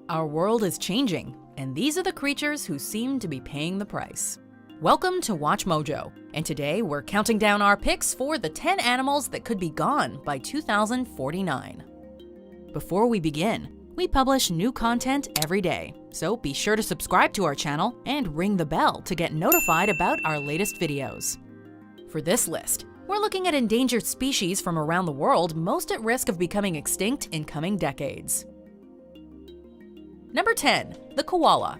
Our world is changing, and these are the creatures who seem to be paying the price. Welcome to Watch Mojo, and today we're counting down our picks for the 10 animals that could be gone by 2049. Before we begin, we publish new content every day, so be sure to subscribe to our channel and ring the bell to get notified about our latest videos. For this list, we're looking at endangered species from around the world most at risk of becoming extinct in coming decades. Number 10. The koala.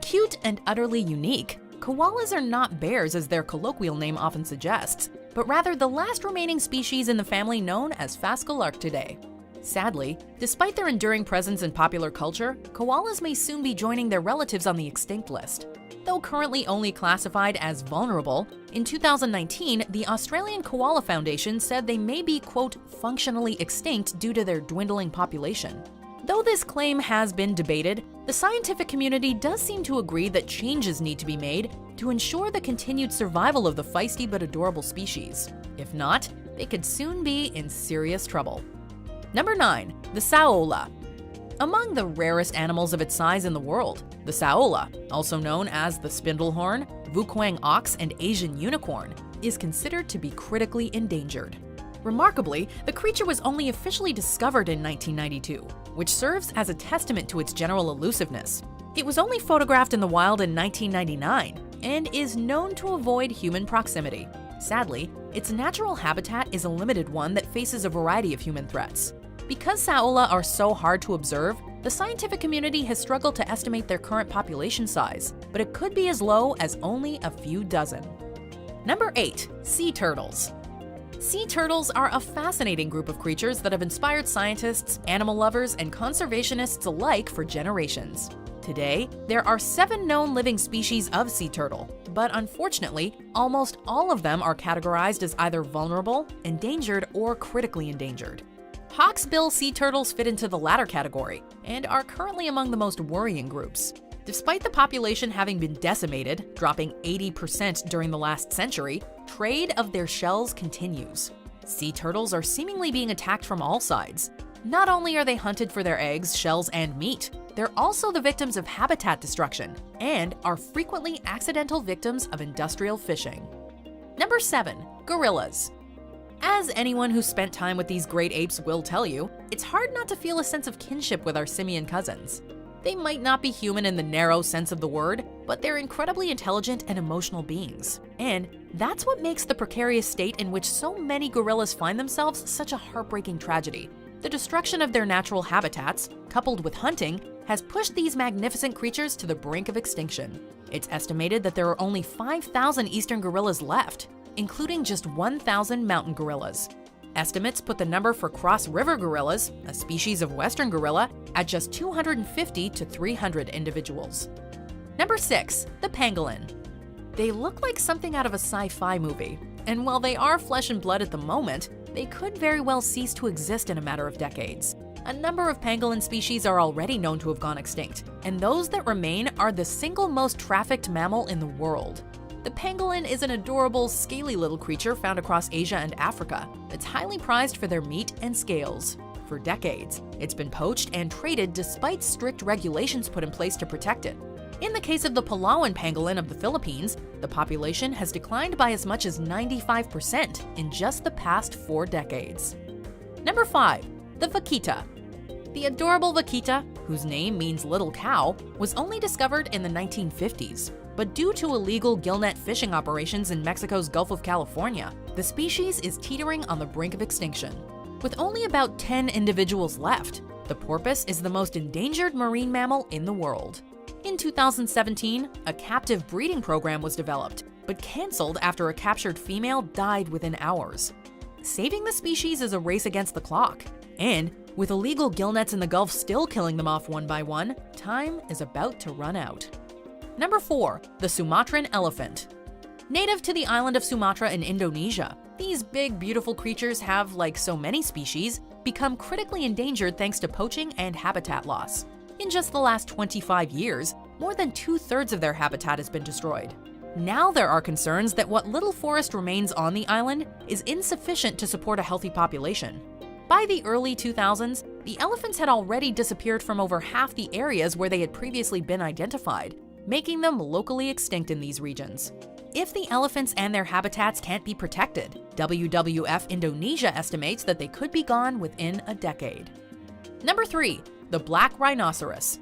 Cute and utterly unique, koalas are not bears as their colloquial name often suggests, but rather the last remaining species in the family known as Phascolarctidae. Sadly, despite their enduring presence in popular culture, koalas may soon be joining their relatives on the extinct list. Though currently only classified as vulnerable, in 2019, the Australian Koala Foundation said they may be, quote, functionally extinct due to their dwindling population. Though this claim has been debated, the scientific community does seem to agree that changes need to be made to ensure the continued survival of the feisty but adorable species. If not, they could soon be in serious trouble. Number 9. The saola. Among the rarest animals of its size in the world, the saola, also known as the spindlehorn, Vukwang ox, and Asian unicorn, is considered to be critically endangered. Remarkably, the creature was only officially discovered in 1992, which serves as a testament to its general elusiveness. It was only photographed in the wild in 1999 and is known to avoid human proximity. Sadly, its natural habitat is a limited one that faces a variety of human threats. Because saola are so hard to observe, the scientific community has struggled to estimate their current population size, but it could be as low as only a few dozen. Number 8. Sea turtles. Sea turtles are a fascinating group of creatures that have inspired scientists, animal lovers, and conservationists alike for generations. Today, there are 7 known living species of sea turtle, but unfortunately, almost all of them are categorized as either vulnerable, endangered, or critically endangered. Hawksbill sea turtles fit into the latter category and are currently among the most worrying groups. Despite the population having been decimated, dropping 80% during the last century, trade of their shells continues. Sea turtles are seemingly being attacked from all sides. Not only are they hunted for their eggs, shells, and meat, they're also the victims of habitat destruction and are frequently accidental victims of industrial fishing. Number 7. Gorillas. As anyone who spent time with these great apes will tell you, it's hard not to feel a sense of kinship with our simian cousins. They might not be human in the narrow sense of the word, but they're incredibly intelligent and emotional beings. And that's what makes the precarious state in which so many gorillas find themselves such a heartbreaking tragedy. The destruction of their natural habitats, coupled with hunting, has pushed these magnificent creatures to the brink of extinction. It's estimated that there are only 5,000 eastern gorillas left, including just 1,000 mountain gorillas. Estimates put the number for cross-river gorillas, a species of western gorilla, at just 250 to 300 individuals. Number 6. The pangolin. They look like something out of a sci-fi movie, and while they are flesh and blood at the moment, they could very well cease to exist in a matter of decades. A number of pangolin species are already known to have gone extinct, and those that remain are the single most trafficked mammal in the world. The pangolin is an adorable, scaly little creature found across Asia and Africa that's highly prized for their meat and scales. For decades, it's been poached and traded despite strict regulations put in place to protect it. In the case of the Palawan pangolin of the Philippines, the population has declined by as much as 95% in just the past 4 decades. Number 5. The vaquita. The adorable vaquita, whose name means little cow, was only discovered in the 1950s. But due to illegal gillnet fishing operations in Mexico's Gulf of California, the species is teetering on the brink of extinction. With only about 10 individuals left, the porpoise is the most endangered marine mammal in the world. In 2017, a captive breeding program was developed, but canceled after a captured female died within hours. Saving the species is a race against the clock, and with illegal gillnets in the Gulf still killing them off one by one, time is about to run out. Number 4. The Sumatran elephant. Native to the island of Sumatra in Indonesia, these big, beautiful creatures have, like so many species, become critically endangered thanks to poaching and habitat loss. In just the last 25 years, more than 2/3 of their habitat has been destroyed. Now there are concerns that what little forest remains on the island is insufficient to support a healthy population. By the early 2000s, The elephants had already disappeared from over half the areas where they had previously been identified, making them locally extinct in these regions. If the elephants and their habitats can't be protected, WWF Indonesia estimates that they could be gone within a decade. Number 3. The black rhinoceros.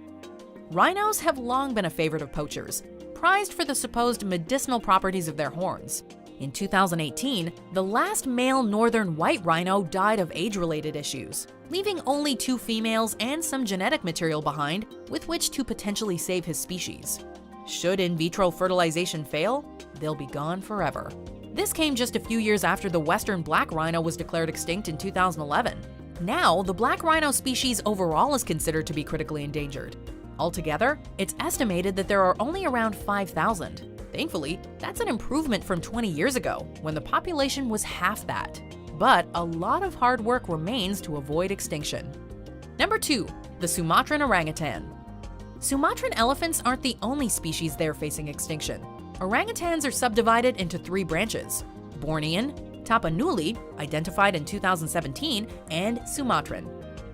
Rhinos have long been a favorite of poachers, prized for the supposed medicinal properties of their horns. In 2018, the last male northern white rhino died of age-related issues, leaving only 2 females and some genetic material behind with which to potentially save his species. Should in vitro fertilization fail, they'll be gone forever. This came just a few years after the western black rhino was declared extinct in 2011. Now, the black rhino species overall is considered to be critically endangered. Altogether, it's estimated that there are only around 5,000. Thankfully, that's an improvement from 20 years ago, when the population was half that. But a lot of hard work remains to avoid extinction. Number 2. The Sumatran orangutan. Sumatran elephants aren't the only species there facing extinction. Orangutans are subdivided into 3 branches: Bornean, Tapanuli, identified in 2017, and Sumatran.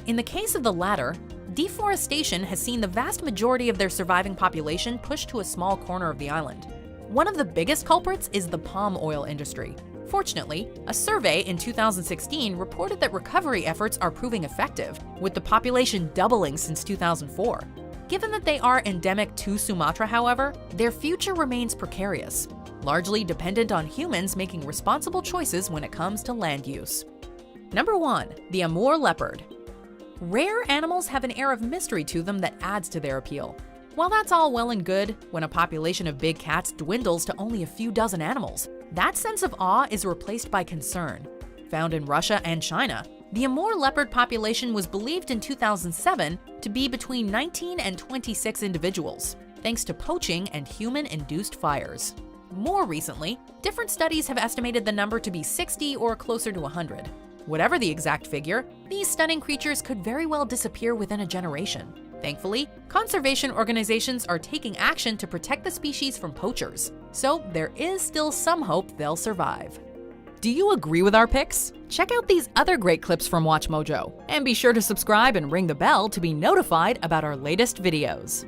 In the case of the latter, deforestation has seen the vast majority of their surviving population pushed to a small corner of the island. One of the biggest culprits is the palm oil industry. Fortunately, a survey in 2016 reported that recovery efforts are proving effective, with the population doubling since 2004. Given that they are endemic to Sumatra, however, their future remains precarious, largely dependent on humans making responsible choices when it comes to land use. Number 1. The Amur leopard. Rare animals have an air of mystery to them that adds to their appeal. While that's all well and good, when a population of big cats dwindles to only a few dozen animals, that sense of awe is replaced by concern. Found in Russia and China, the Amur leopard population was believed in 2007 to be between 19 and 26 individuals, thanks to poaching and human-induced fires. More recently, different studies have estimated the number to be 60 or closer to 100. Whatever the exact figure, these stunning creatures could very well disappear within a generation. Thankfully, conservation organizations are taking action to protect the species from poachers, so there is still some hope they'll survive. Do you agree with our picks? Check out these other great clips from WatchMojo, and be sure to subscribe and ring the bell to be notified about our latest videos.